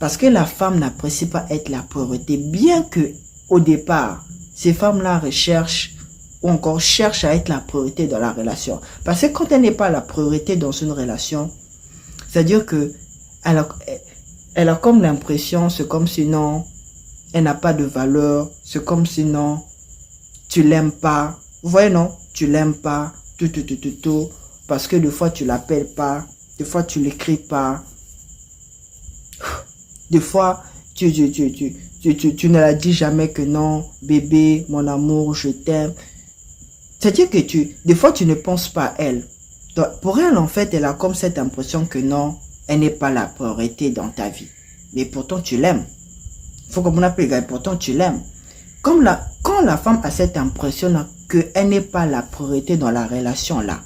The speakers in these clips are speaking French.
Parce que la femme n'apprécie pas être la priorité, bien que au départ, ces femmes-là recherchent ou encore cherchent à être la priorité dans la relation. Parce que quand elle n'est pas la priorité dans une relation, c'est-à-dire que elle a comme l'impression, c'est comme si non, elle n'a pas de valeur, c'est comme si non, tu l'aimes pas. Vous voyez non, tu l'aimes pas, tout, parce que des fois tu l'appelles pas, des fois tu l'écris pas, des fois tu ne la dis jamais que non, bébé, mon amour, je t'aime. C'est-à-dire que des fois tu ne penses pas à elle. Donc, pour elle en fait, elle a comme cette impression que non, elle n'est pas la priorité dans ta vie. Mais pourtant tu l'aimes. Il faut qu'on appelle les gars, pourtant tu l'aimes. Quand la femme a cette impression qu'elle n'est pas la priorité dans la relation là,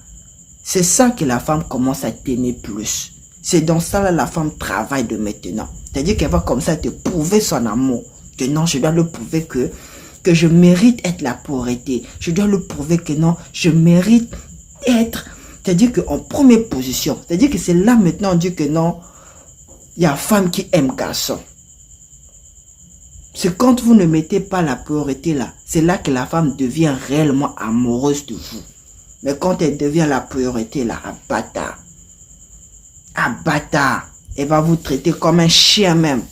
c'est ça que la femme commence à t'aimer plus. C'est dans ça là la femme travaille de maintenant. C'est-à-dire qu'elle va comme ça te prouver son amour. Que non, je dois le prouver que je mérite être la priorité. Je dois le prouver que non, je mérite être, c'est-à-dire qu'en première position. C'est-à-dire que c'est là maintenant on dit que non, il y a femme qui aime garçon. C'est quand vous ne mettez pas la priorité là, c'est là que la femme devient réellement amoureuse de vous. Mais quand elle devient la priorité là, à bâtard, elle va vous traiter comme un chien même.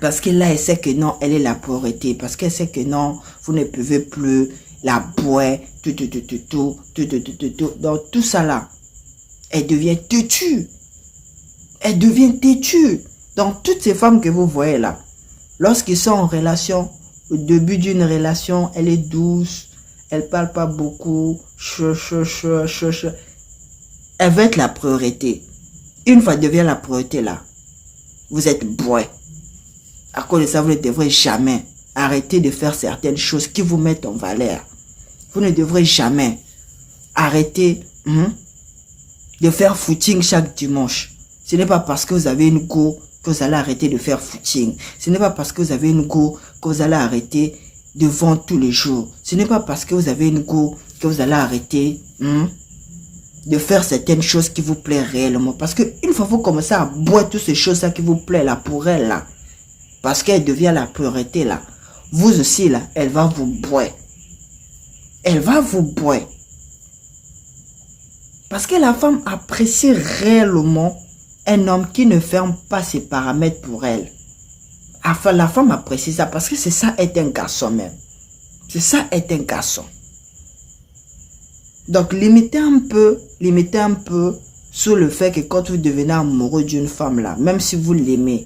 Parce que là, elle sait que non, elle est la priorité. Parce qu'elle sait que non, vous ne pouvez plus la boire, donc tout ça là, elle devient têtue. Elle devient têtue. Donc toutes ces femmes que vous voyez là, lorsqu'ils sont en relation, au début d'une relation, elle est douce, elle parle pas beaucoup, elle veut être la priorité. Une fois devient la priorité là, vous êtes bourré. À cause de ça, vous ne devrez jamais arrêter de faire certaines choses qui vous mettent en valeur. Vous ne devrez jamais arrêter de faire footing chaque dimanche. Ce n'est pas parce que vous avez une go que vous allez arrêter de faire footing. Ce n'est pas parce que vous avez une go que vous allez arrêter de vendre tous les jours. Ce n'est pas parce que vous avez une go que vous allez arrêter de faire certaines choses qui vous plaisent réellement. Parce qu'une fois que vous commencez à boire toutes ces choses-là qui vous plaisent là pour elle là, parce qu'elle devient la priorité là, vous aussi là, elle va vous boire. Elle va vous boire. Parce que la femme apprécie réellement un homme qui ne ferme pas ses paramètres pour elle. Enfin, la femme apprécie ça parce que c'est ça être un garçon même. C'est ça être un garçon. Donc, limitez un peu sur le fait que quand vous devenez amoureux d'une femme là, même si vous l'aimez,